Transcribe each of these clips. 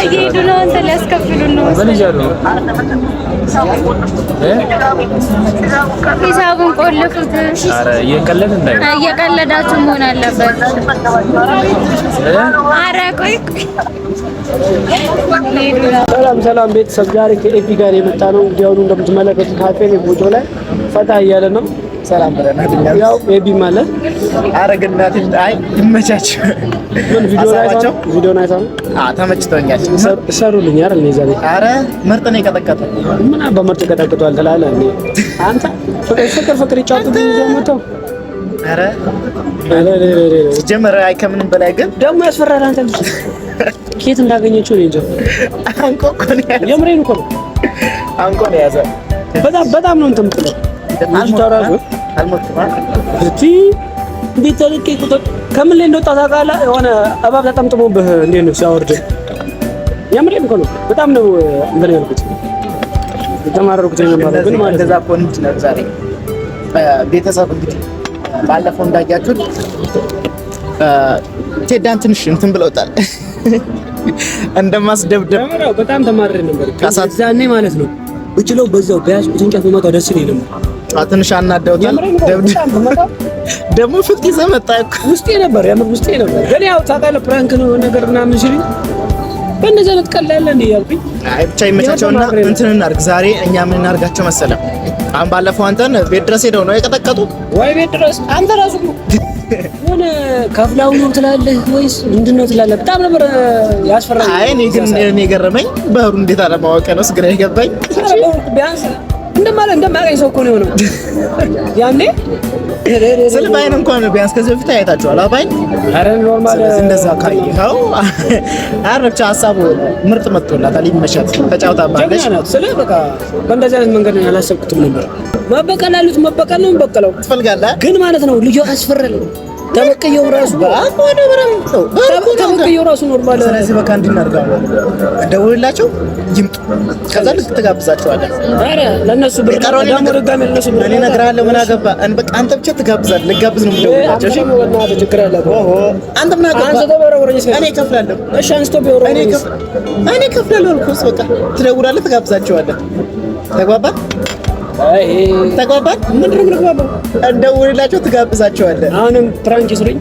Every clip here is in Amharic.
እየሄዱ ነው። አንተ ሊያስከፍሉን ነው። ሂሳቡን ቆልፉት። ኧረ እየቀለዳችሁ መሆን አለበት። ኧረ ቆይ ሰላም ቤተሰብ፣ ዛሬ ከኤፒ ጋር የመጣ ነው። እንዲያውኑ እንደምትመለከቱት ካፌ ነው፣ ቦጆ ላይ ፈታ እያለ ነው። ሰላም ብለናል። ያው ኤቢ ማለት አረግናት አይ ይመቻችሁ። ምን ቪዲዮ ላይ ነው? ተመችቶኛል። ሰሩልኝ አይደል? ነው ዛሬ። ኧረ ምርጥ ነው የቀጠቀጠው። ምን በምርጥ ቀጠቅጧል ትላለህ እንዴ አንተ? ፍቅር ይጫወቱብኝ ይዘው መተው። ኧረ ጀመረ። አይ ከምንም በላይ ግን ደግሞ ያስፈራል። አንተ ልጅ ኬት እንዳገኘችው ነው እንጂ አንቆ እኮ ነው ያዘ። የምሬን እኮ ነው አንቆ ነው ያዘ። በጣም ነው እንትን የምትለው አልሞትም እቲ ቢተልክ ቁጥር ከምን ላይ እንደወጣ ታውቃለህ? የሆነ እባብ ተጠምጥሞብህ እንዴት ነው ሲያወርድ? የምሬን እኮ ነው። በጣም ነው እንትን ያልኩት የተማረርኩት የነበረው ግን ማለት እንደዛ እኮ ነው። ዛሬ ቤተሰብ እንግዲህ ባለፈው እንዳያችሁት ቴዳን ትንሽ እንትን ብለውታል እንደማስደብደብ በጣም ተማረረ ነበር ከዛኔ ማለት ነው። ብችለው በዛው በያዝኩት እንጨት በመጣው ደስ ይለኝ ነበር። ትንሽ አናደውታል። ደግሞ ፍት ይዘህ መጣህ እኮ ውስጤ ነበር ግን ያው ታውቃለህ ፕራንክ ነው ነገር ምናምን ሲል በእነዚህ አይነት ቀላል እንደ ያልኩኝ አይ ብቻ ይመቻቸውና እንትን እናድርግ። ዛሬ እኛ ምን እናድርጋቸው መሰለህ? አሁን ባለፈው አንተን ቤት ድረስ ሄደው ነው የቀጠቀጡ ወይ ቤት ድረስ አንተ ራሱ ሆነ ከፍላው ነው ትላለህ ወይስ ምንድነው ትላለህ? በጣም ነበር ያስፈራኝ። አይ እኔ ግን እኔ ገረመኝ ባህሩ እንዴት አለማወቅ ነው ስግራ ይገባኝ። ቢያንስ እንደማያውቀኝ ሰው እኮ ነው የሆነው ያኔ ስለ ባይን እንኳን ቢያንስ ከዚህ በፊት አይታችኋል አባይ። አረ ኖርማል እንደዛ ካየኸው አረቻ ሐሳቡ ምርጥ መጥቶላታል። ይመሻት ተጫውታባለች። ስለ በቃ በእንደዚህ አይነት መንገድ ነው ያላሰብኩትም ነበር። መበቀል ነው መበቀለው ትፈልጋለህ ግን ማለት ነው ልጅ አስፈራል። ተበቀየው ራሱ ተበቀየው ራሱ ኖርማል። ስለዚህ በቃ እንድናርጋው ደውልላቸው ይምጡ። ከዛ ልክ ትጋብዛቸዋለህ። አረ ለነሱ ብር ደግሞ ረጋም ለነሱ ብር እኔ እነግርሃለሁ። ምን አገባ በቃ አንተ ብቻ ትጋብዛለህ። ልጋብዝ ነው የምደውልላቸው። እሺ ወናተ ችግር አለ። አንተ ምን አገባ አንተ ተበረወረኝ። እኔ እከፍላለሁ። እሺ አንስቶ ቢወረው እኔ እከፍላለሁ አልኩህ። በቃ ትደውላለህ፣ ትጋብዛቸዋለህ። ተግባባን? ተግባባን? ምንድን ነው የምንግባባው? እንደውልላቸው፣ ትጋብዛቸዋለህ። አሁንም ፕራንክ ይስሩኝ።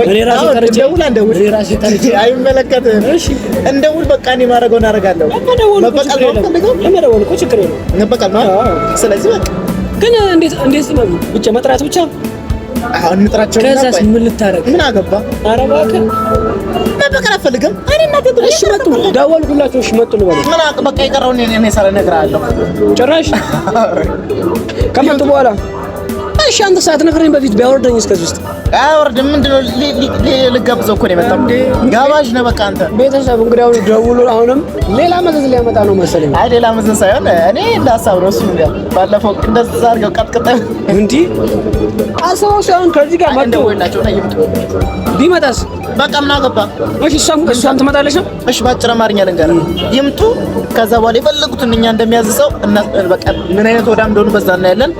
እኔ ራሴ ተርጬ እንደውል። እኔ ራሴ ተርጬ አይመለከትህም። እሺ እንደውል። በቃ እኔ ማድረገውን አደርጋለሁ። መበቀል ነው የምፈልገው። ለመደወል እኮ ችግር የለውም። መበቀል ነው። ስለዚህ በቃ ግን እንዴት ነው ብቻ መጥራት ብቻ አሁን እንጥራቸው። ከዛስ ምን ልታረግ? ምን አገባ? ኧረ እባክህ መበቀል አልፈልግም። እኔ እናቴ እሺ መጡ፣ ደወልኩላቸው። እሺ መጡ ልበል። ምን በቃ የቀረውን እኔ ሳለ እነግርሃለሁ። ጭራሽ ከመጡ በኋላ እሺ አንተ ሳትነግረኝ በፊት ቢያወርደኝ እስከዚህ ውስጥ አያወርድም። ምንድነው ልጋብዘው እኮ ነው የመጣው። ጋባዥ ነህ በቃ አንተ። ቤተሰብ እንግዲህ አሁን ደውሎ አሁንም ሌላ መዘዝ ሊያመጣ ነው መሰለኝ። አይ ሌላ መዘዝ ሳይሆን እኔ ለሀሳብ ነው እሱ ጋር ባለፈው እንደዛ አድርገው ቀጥቅጠው እንዴ አሰው ሳይሆን ከዚህ ጋር መጥቶ ወይላቸው ነው ይምጡ። ቢመጣስ በቃ ምን አገባ? እሺ እሷም ትመጣለች ነው። እሺ ባጭር አማርኛ ልንገርህ፣ ይምጡ። ከዛ በኋላ የፈለጉትን እኛ እንደሚያዝሰው እና በቃ ምን አይነት ወዳም እንደሆኑ በዛ እና ያለን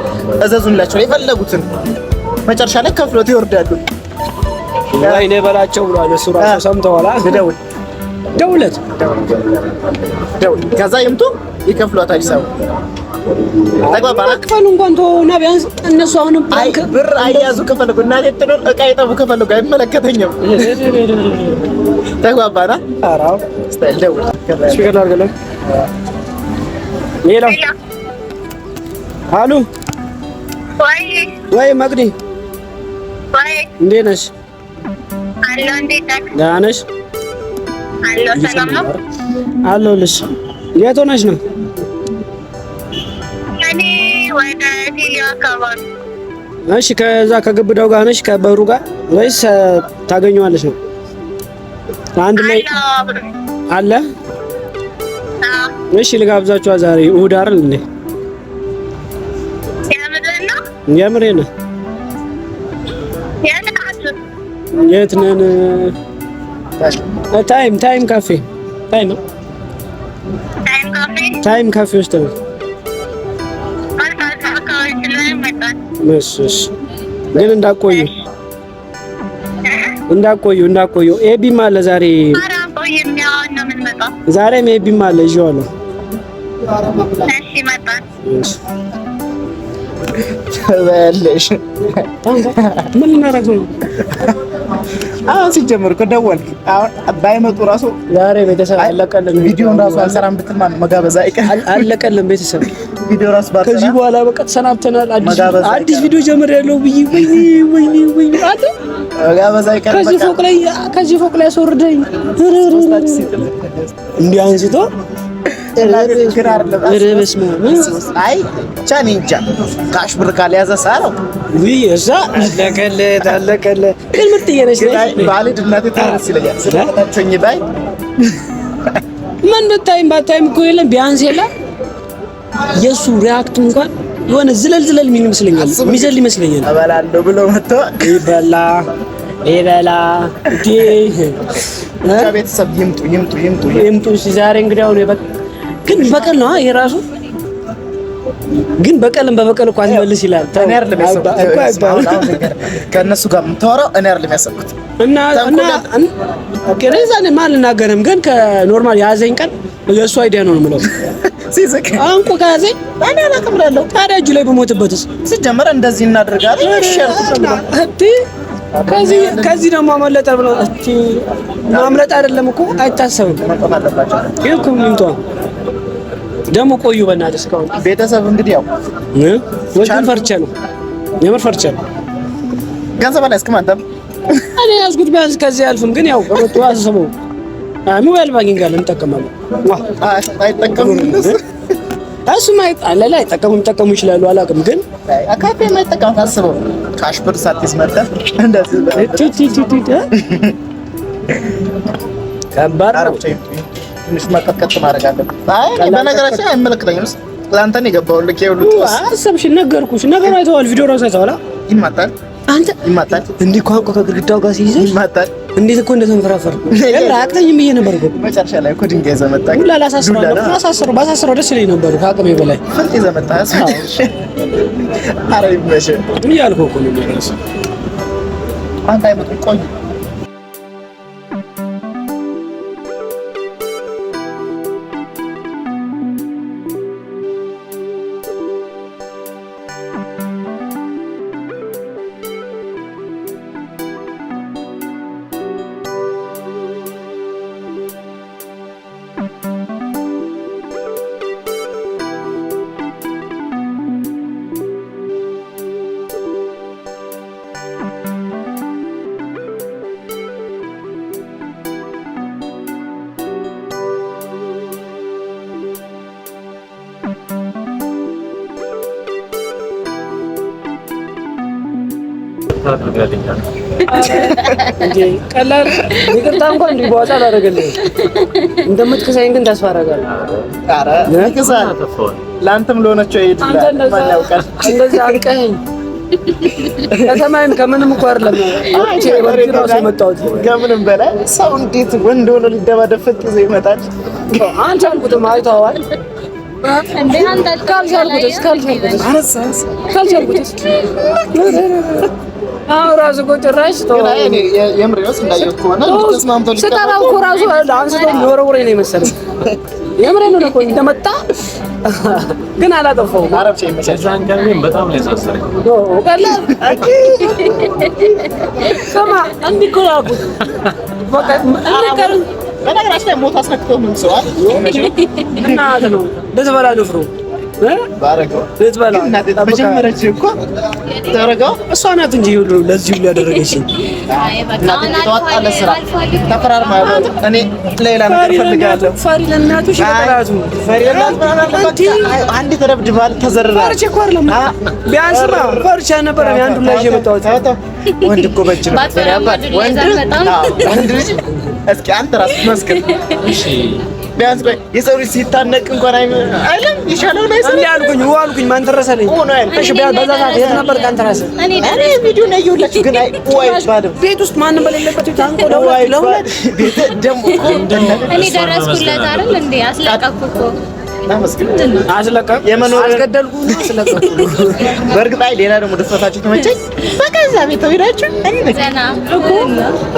እዘዙላቸው የፈለጉትን። መጨረሻ ላይ ከፍሎት ይወርዳሉ። ወይኔ በላቸው ብሏል እሱ ራሱ ሰምተዋል። ደውለት። ከዛ ይምጡ፣ ይከፍሏታል ሂሳቡ። ተግባባን? ክፈሉ እንኳን ተውና ቢያንስ እነሱ አሁንም ብር አያዙ ከፈለጉ እና ለጥኖር እቃ ይጠቡ ከፈለጉ አይመለከተኝም። ተግባባን? አራው ስታይል ደውል። ስፒከር አድርገው። ሄሎ አሉ ወይ መቅዲ እንዴት ነሽ? አሎ እንዴት ነሽ? ደህና ነሽ? አሎ ሰላም ነው አለሁልሽ። የት ሆነሽ ነው? እኔ ወደ ቴሌ አካባቢ። እሺ ከዛ ከግብዳው ጋር ነሽ ከበሩ ጋር ወይስ ታገኘዋለሽ ነው? አንድ ላይ አለ። እሺ ልጋብዛችሁ ዛሬ እሑድ አይደል እንዴ? የምሬን ነው። የት ነን? ታይም ካፌ ታይም ካፌ ውስጥ ነው። እሺ ግን እንዳቆዩ ኤቢም አለ ዛሬ። የምንመጣ? ዛሬ ሜቢም አለ ይዤዋለሁ። እሺ መጣን። ተበለሽ ምን እናደርግ ነው? አሁን ሲጀምር እኮ ደወልክ። አሁን ባይመጡ ራሱ ዛሬ ቤተሰብ አለቀልን። ቪዲዮን ራሱ አልሰራም ብትል ማን መጋበዝ አይቀር አለቀልን። ቤተሰብ ቪዲዮ ራሱ ባትሰራ ከዚህ በኋላ በቃ ተሰናብተናል። አዲስ ቪዲዮ ጀምሬያለሁ ብዬ ወይኔ አለ መጋበዝ አይቀር። ከዚህ ፎቅ ላይ አስወርደኝ እንዲህ አንስቶ አይ ቻኒ እንጃ ካሽ ብር ካልያዘ ሳለው ወይ እዛ አለቀለት። ግን ምርጥ እየነሽ ባልድ እናቴ ታረስ ይለኛል። ስለታቸኝ ባይ ምን ባታይም እኮ የለም ቢያንስ የለም የሱ ሪአክት እንኳን የሆነ ዝለል ምን ይመስለኛል የሚዘል ይመስለኛል። እበላለሁ ብሎ መጥቶ ይበላ ቤተሰብ ይምጡ ዛሬ እንግዲህ አሁን ግን በቀል ነው ይሄ ራሱ ግን በቀልም በበቀል እኮ አትመልስ ይላል። እኔ አይደለም ከእነሱ ጋር የምታወራው እኔ አይደለም ያሰብኩት እና ከነዛን ማልናገርም ግን ከኖርማል ያዘኝ ቀን የእሱ አይዲያ ነው የምለው ሲዘክ አንቁ ካዘኝ እኔ አላከብራለሁ። ታዲያ እጁ ላይ በሞትበትስ ሲጀመር እንደዚህ እናደርጋለን። ከዚህ ደግሞ ማመለጥ ብሎ ማምለጥ አይደለም እኮ አይታሰብም። ይሄ ምንቷ ደግሞ ቆዩ በእናትህ እስካሁን ቤተሰብ እንግዲህ ያው ወልኩን ፈርቼ ነው የምር ፈርቼ ነው። ገንዘብ ላይ እስከማንተም እኔ ያዝኩት ቢያንስ ከዚህ አልፍም። ግን ያው ከመጡ አስበው ሞባይል ባንኪንግ ጋር እንጠቀማለን። አይጠቀሙም እሱም አይጠቀሙ ይችላሉ አላውቅም። ግን አካፌ የማይጠቀም ታስበው ካሽ ብር ሳትይዝ መጣህ እንደዚህ ከባድ ነው። ትንሽ መቀጥቀጥ ማድረግ አለብን። አይ በነገራችን አይመለከተኝም። ለአንተ ነው የገባሁልህ። ይኸውልህ አሰብሽ ነገርኩሽ። ነገሩ አይተዋል። ቪዲዮ ራሱ አይተዋል። ይማታል አንተ ይማታል። እንዲህ ቋንቋ ከግድግዳው ጋር ሲይዘ ይማታል። እንዴት እኮ እንደተንፈራፈርኩ አያቅተኝም ብዬ ነበር እኮ መጨረሻ ላይ እኮ ድንጋይ ይዘህ መጣህ። ሁላ ባሳስረው ደስ ይለኝ ነበር ከአቅሜ በላይ ፍልጥ ይዘህ መጣህ። ኧረ ይመችህ እያልኩህ እኮ ነው የሚያደርስ አንተ አይመጡም ቆይ ቀላል ይቅርታ እንኳን እንዲህ በዋጣ አላደረገልኝም። እንደምትከሳኝ ግን ተስፋ አደርጋለሁ። ኧረ ይከሳል። ለአንተም ለሆነችው ይሄድልህ እንደዚህ አንቀኸኝ ከተማዬም ከምንም እኮ አይደለም ራሱ የመጣሁት ከምንም በላይ ሰው እንዴት ወንድ ሆኖ ሊደባደብ ፍጥ ይዞ ይመጣል? አንተ አልኩትም አይተኸዋል እንዴ? አንተ ካልቻልኩትስ ራሱ እኮ ጭራሽ የምሬውስ እንዳየሁት ከሆነ ተስማምቶ ስጠራው እኮ ራሱ አንስቶ ሊወረውረኝ ነው የመሰለኝ። የምሬን ነው እኮ እንደመጣ ግን አላጠፋሁም። አረብቼ ይመቻል። በጣም ነው ያሳሰረኝ። ቀላል ከማ እንዲህ እኮ ያልኩት በቃ በነገራችን ላይ ሞት አስነክቶ ምን ሰው እና ነው ልትበላ ንፍሮ ባረከው ልትበላ መጀመሪያች እኮ ተረጋው እሷ ናት እንጂ ሁሉ ለዚህ ሁሉ ያደረገችኝ። ተዋጣለ ስራ ተፈራርማ እኔ ሌላ ነገር ፈልጋለሁ። ፈሪ ለእናትሽ ይቀራቱ ፈሪ ለእናትሽ አንድ ተደብድባል ተዘረራ ፈርቼ እኮ አይደለም ቢያንስ ፈርቼ ነበር። አንዱ ላይ የመጣሁት ወንድ እኮ በእጅ ነው ወንድ ልጅ እስኪ አንተ ራስህ መስክር እሺ። ቢያንስ ቆይ የሰው ልጅ ሲታነቅ እንኳን አይለም ይሻለው ነው ያልኩኝ ዋልኩኝ ማን ተረሰለኝ። እሺ ቢያንስ በዛ ሰዓት የት ነበር ካንተ ራስህ? እኔ ቪዲዮ ነው ያየሁላችሁ ግን ወይ ባዶ ቤት ውስጥ ማንም በሌለበት ታንቆ ለሁለት ቤት ደሞ እኔ ደረስኩለት አይደል እንዴ? አስለቀቅኩ እኮ አስለቀቅ አስገደልኩ አስለቀቁ። በእርግጥ አይ ሌላ ደግሞ ደስታችሁ ተመቸኝ። በቃ እዛ ቤት ተወዳችሁ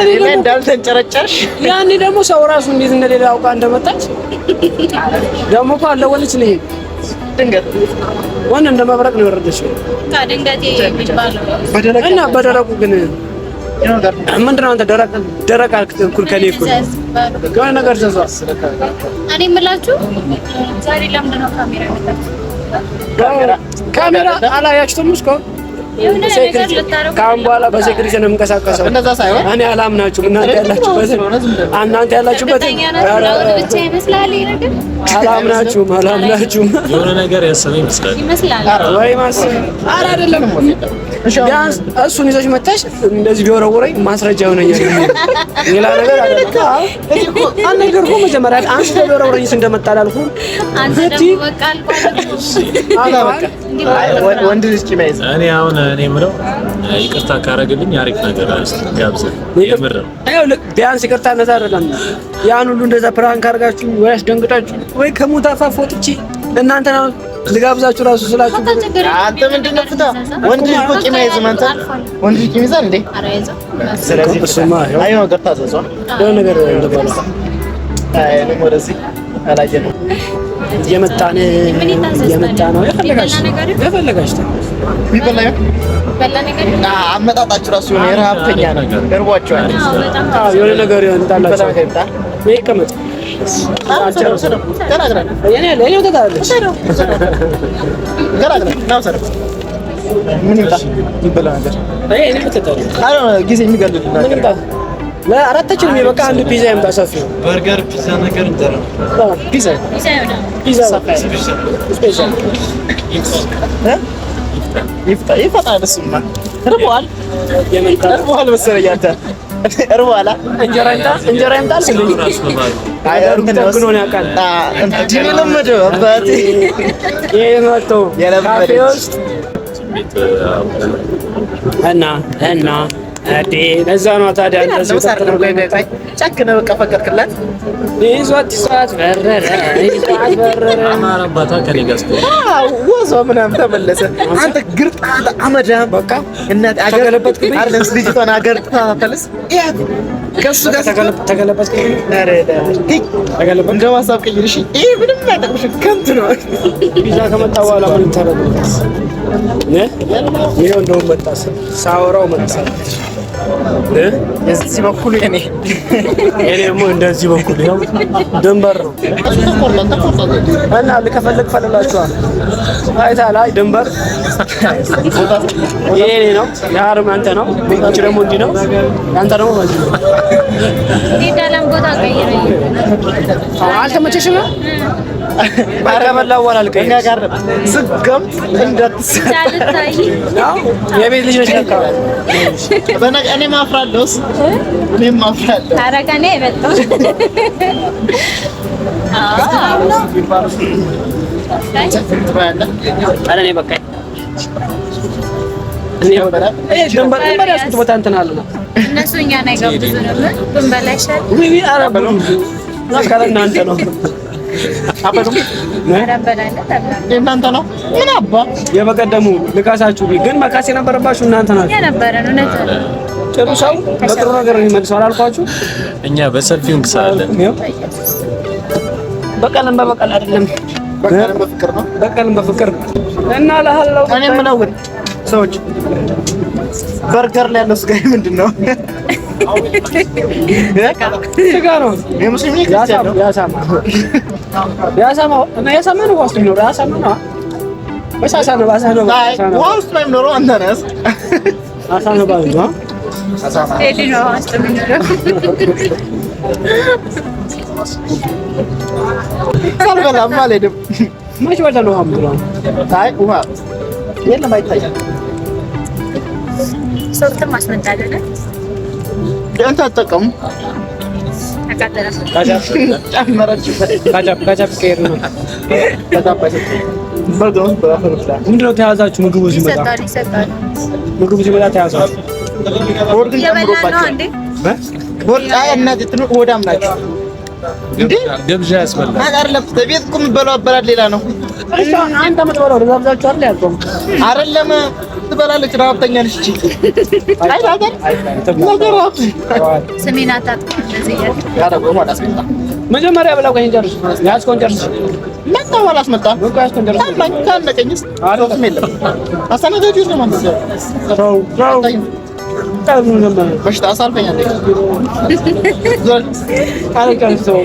እኔ እንዳልተንጨረጨርሽ ያኔ ደግሞ ሰው ራሱ እንዴት እንደሌላ አውቃ እንደመጣች ደግሞ እኮ አልደወለችልኝ። ድንገት ወንድ እንደ መብረቅ ነው የወረደችው ከድንገት የሚባለው እና በደረቁ ግን ምንድን ነው አንተ ደረቅ እኩል ከኔ እኩል የሆነ ነገር ዘዟል። እኔ የምላችሁ ዛሬ ለምንድን ነው ካሜራ ያመጣችው? ካሜራ አላያችሁትም እስካሁን? ከአሁን በኋላ በሴክሪቲ ነው የምንቀሳቀሰው። እነዛ ሳይሆን እኔ አላምናችሁም። እናንተ ያላችሁበት አላምናችሁም። የሆነ ነገር ያሰበ ይመስላል ወይ ማሰብ ኧረ አይደለም። ቢያንስ እሱን ይዘሽ መጣሽ እንደዚህ ቢወረውረኝ ማስረጃ ይሆነኛል። ሌላ ነገር አይደለም። አልነገርኩም። መጀመሪያ አንተ ቢወረውረኝስ እንደመጣ አላልኩም። አንተ ደግሞ በቃ አልኳት። ወንድ ልጅ ቂማይዝ እኔ አሁን እኔ የምለው ይቅርታ ካረግልኝ አሪፍ ነገር ጋብዘን የምር ነው። ቢያንስ ይቅርታ እንደዛ አይደለም። ያን ሁሉ እንደዛ ፕራንክ አድርጋችሁ ወይ አስደንግጣችሁ ወይ ከሞት አፋፍ ወጥቼ እናንተ ነው ልጋብዛችሁ ራሱ ስላችሁ አንተ ምንድነው ፍታ ወንድ ልጅ እኮ ቂማይዝ ማንተ ወንድ ልጅ ቂማይዝ እንዴ? ስለዚህ እሱማ አይ ነው ገርታ ዘዟ የሆነ ነገር እንደባለ አይ ነው ወደዚህ አላየነው እየመጣ ነው። የፈለጋችሁ ይበላዩ አመጣጣችሁ ራሱ የሆነ የረሀብተኛ ነው። ገርቧቸዋል። የሆነ ነገር እንዳላችሁ ይቀመጥ ጊዜ የሚገልል አራታችንም የበቃ አንድ ፒዛ ይምጣ። ሰፊ በርገር፣ ፒዛ ነገር እንጀራ ፒዛ ስፔሻል ይፈጣል። እሱማ እርቦሃል መሰለኝ አንተ እርቦሃል። እንጀራ ይምጣል ስለኝ ነው ያውቃል። የለመደው አባቴ የመጣው ካፌ ውስጥ እና አዴ ለዛ ነው ታዲያ እንደዚህ ጨክነህ በቃ ፈቀድክላት። ይዟት በረረ አማረባታ ከኔ ጋር ወዞ ምናምን ተመለሰ። አንተ ግርጣታ አመዳም በቃ እናት አገለበት አይደለም ልጅቷን አገርጣ ተልስ ከሱ ጋር ተገለበት እንደ ማሳብ ቀይርሽ። ይሄ ምንም አይጠቅምሽ ከንቱ ነው። ፒዛ ከመጣ በኋላ ምን ታረጋለህ? ይሄው እንደውም መጣ ሳወራው መጣ የዚህ በኩል እኔ ደግሞ እንደዚህ በኩል ያው ድንበር ነው እና ልከፈልክ ፈልላችኋል። አይታል አይ ድንበር ይሄ ነው ያርም አንተ ነው አንቺ ደግሞ እንዲህ ነው አንተ ደግሞ በዚህ ነው። ዳላም ቦታ ቀይረኝ አልተመቸሽም? ባረበላው ወላል ከኛ ጋር ስገም እንዳትሳልታይ የቤት ልጅ ነሽ ለካ እኔ ማፍራለሁስ እኔም ማፍራለሁ። አረጋኔ በጣም እኔ በቃ እኔ ድንበር ያስኩት ቦታ እንትን አለ እነሱ እኛ ነው የጋበዙን። ድንበር ላይ ሻል ወይ አረበሉ ናካለ እናንተ ነው እናንተ ነው ምን አባ የበቀደሙ ልካሳችሁ ግን መካስ የነበረባችሁ እናንተ ናችሁ። የነበረን እውነት ጥሩ ሰው በጥሩ ነገር የሚመልሰው አላልኳችሁ? እኛ በሰፊው እንክሳለን። በቀልም በበቀል አይደለም፣ በቀልም በፍቅር ነው። በቀልም በፍቅር እና ለሐላው እኔ ምን አውቅ ሰዎች በርገር ላይ ያለው ስጋ ምንድነው? ስጋ ነው። የሙስሊም ነው ያሳማ እና ያሳማ ነው ዋስቱ ነው ያሳማ ነው ወይስ ነው ባሳኖ ዋስቱ ላይ ነው አንተ ነህ አሳማ ባሉ ነው አሳማ ኤዲ ነው ዋስቱ ነው ሳልበላም አልሄድም። መች ወደ ነው አምጥሎ አይ ውሃ የለም አይታየም። ሶፍትም አስመጣለለ ያንተ አጠቀሙ ካቻፕ ከሄድ ነው ምንድነው ተያዛችሁ? ምግቡ ሲመጣ ተያዛችሁ። ቦርድ ጨምሮባችሁ ቦርድ አይ እናት እንትኑ ወዳም ናችሁ ግብዣ ያስበላል አይደለም። በቤት እኮ የምትበላው አበላል ሌላ ነው። እሺ አንተ የምትበላው ለዛብዛችሁ አይደል ያልከው? አይደለም ትበላለች። ረሀብተኛ ነች እቺ። ስሜን አታጥፋ እንደዚህ መጀመሪያ ብላ ቆይ ጨርስ። ያስቆን ጨርስ። መጣው አላስመጣም። ካነቀኝስ አሮስም የለም። አስተናጋጁ ነው ማለት ነው። በሽታ አሳልፈኛል። አለቀንሰው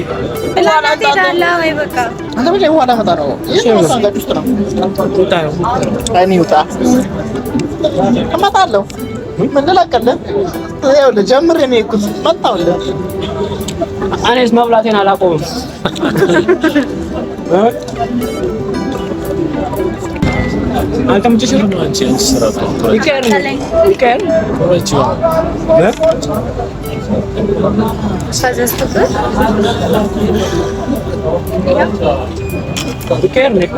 ላላ ወይ በቃ አንተ ምን ላይ ዋላ መጣ ነው? ይሄ አስተናጋጁ ውስጥ ነው። እኔ ውጣ እመጣለሁ። ምን ልላቀልህ? ይኸውልህ ጀምሬ ነው የሄድኩት። መጣሁልህ። እኔስ መብላቴን አላቆምም። አንተ ምትሽር ነው አንቺ ስራት ነው ይከር ወጪ ሳዘስተት ይከር ነው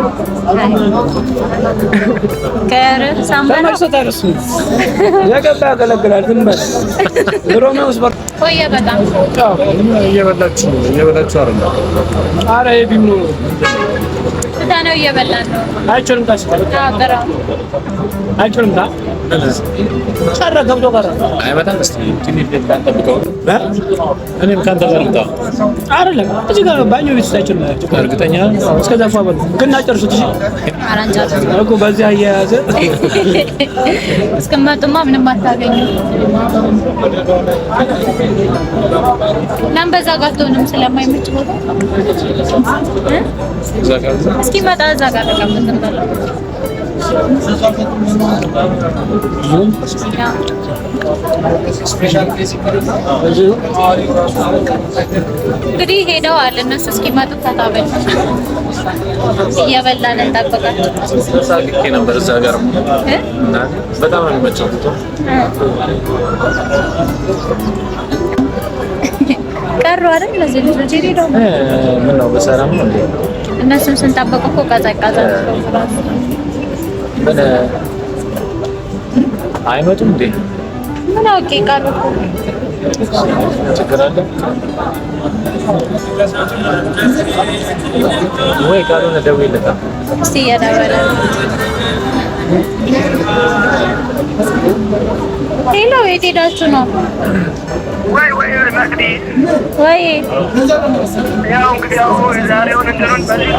ከረ ሳምባራ ተመርሶታልስ ያገባ ያገለግላል። ዝም በል ሮማውስ በር ቆየ በጣም እየበላችሁ አይደል? አረ ይብኑ ታነው እየበላን ነው። አይችልም ታሽ አገራ አይችልም ታ ሰራ ገብቶ ቀረ። አይመጣም። እስቲ ትንሽ ደቂቃ ጠብቀው። እኔም ካንተ ጋር ልምጣ አይደለም እዚህ ጋር ባኞ ቤት ሳይችል ነው። እርግጠኛ እስከዛ ፏበል ግን ጨርሱት። እሺ አራንጫት እኮ በዚህ አያያዘ እስከማጥማ ምንም አታገኙ። ናም በዛ ጋር ተሆንም ስለማይመች ቦታ እስኪ መጣ እዛ ጋር ተቀምጠን በላ እንግዲህ ሄደዋል እነሱ እስኪመጡ ተታበል እየበላን እንጠብቃለን። ሳቂቄ ነበር እዛ ጋር እና በጣም ነው የሚመቸው። ቀሩ አይደል እነዚህ ልጆች ሄደው ምን ነው በሰላም ነው እንዴ? እነሱን ስንጠብቅ እኮ ቀዘቀዘ ነው። ምን አይመጡም እንዴ? ምን አውቄ ቀሩ እኮ ችግር አለ ወይ? ካልሆነ ደውይለታል። እስቲ እየደወለ ነው። ሄሎ የት ሄዳችሁ ነው? ወይ መቅዲ ወይ ያው እንግዲህ ዛሬውን እንትኑን በዚህ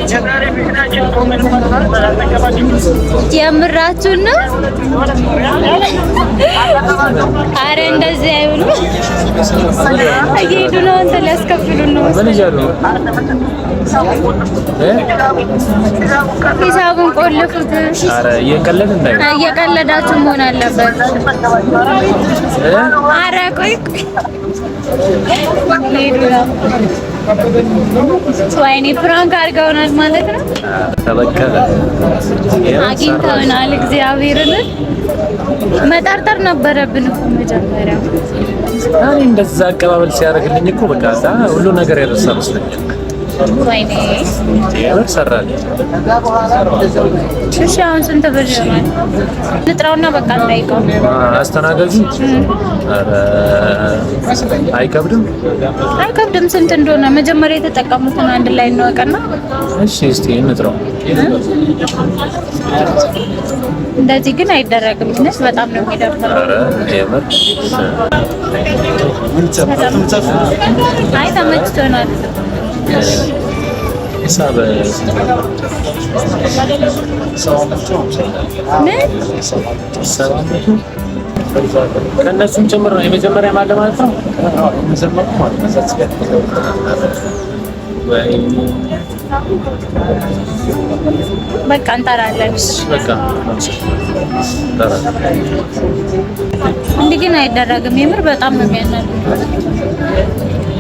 የዛሬ ቤታችን ኮሜንት የምራችሁን ነው? አረ እንደዚህ አይሆንም። እየሄዱ ነው። አንተ ሊያስከፍሉን ነው። ምን ይላሉ? ሂሳቡን ቆልፉት። አረ እየቀለድን እንዳይ እየቀለዳችሁ መሆን አለበት። አረ ቆይ ሄዱ ነው። ወይኔ ፕራንክ አድርገውናል ማለት ነው። ተበከለ አግኝተውናል። እግዚአብሔርን መጠርጠር ነበረብን እኮ መጀመሪያ። እኔ እንደዛ አቀባበል ሲያደርግልኝ እኮ በቃ ሁሉ ነገር የረሳ መስለኛል። ወይኔ የምር ሰራል። እሺ አሁን ስንት ብር ይሆናል? ንጥራውና በቃ እንጠይቀው። አስተናጋጁ ኧረ አይከብድም አይከብድም። ስንት እንደሆነ መጀመሪያ የተጠቀሙትን አንድ ላይ እንወቅና እሺ እስቲ እንጥራው። እንደዚህ ግን አይደረግም። እነሱ በጣም ነው የሚደርሰው። ኧረ የምር አይ ተመችቶናል። ሂሳብ ከእነሱም ጭምር ነው የመጀመሪያ ማለ ማለት ነው። በቃ እንጠራለን። በቃ እንዲህ ግን አይደረግም። የምር በጣም ነው የሚያናድደው።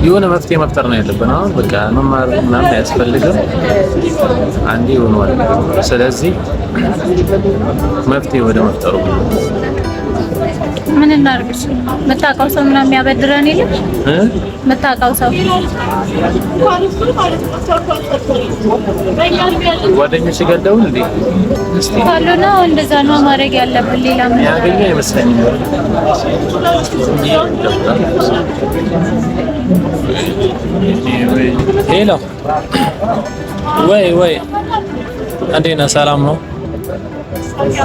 የሆነ መፍትሄ መፍጠር ነው ያለብን። አሁን በቃ መማር ምናምን አያስፈልግም። አንዴ ሆኗል። ስለዚህ መፍትሄ ወደ መፍጠሩ ምን እናድርግሽ? የምታውቀው ሰው ምናምን የሚያበድረን የለም? የምታውቀው ሰው ጓደኞች ገደው እንዴ? ካሉ ነው እንደዛ ነው ማድረግ ያለብን። ሌላ ምን ያገኘ አይመስለኝም። ሄሎ ወይ እንዴት ነህ? ሰላም ነው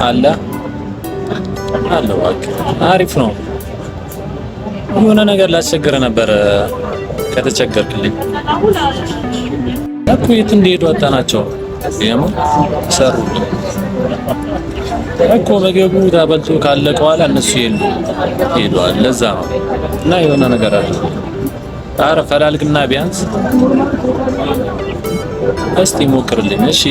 አለ አሪፍ ነው። የሆነ ነገር ላስቸግር ነበር ከተቸገርክልኝ እኮ የት እንደሄዱ አጣናቸው። ያሙ ሰሩልኝ እኮ ምግቡ ተበልቶ ካለቀ በኋላ እነሱ ሄደዋል። ለዛ ነው እና የሆነ ነገር አለ። ኧረ ፈላልግና ቢያንስ እስቲ ሞክርልኝ እሺ።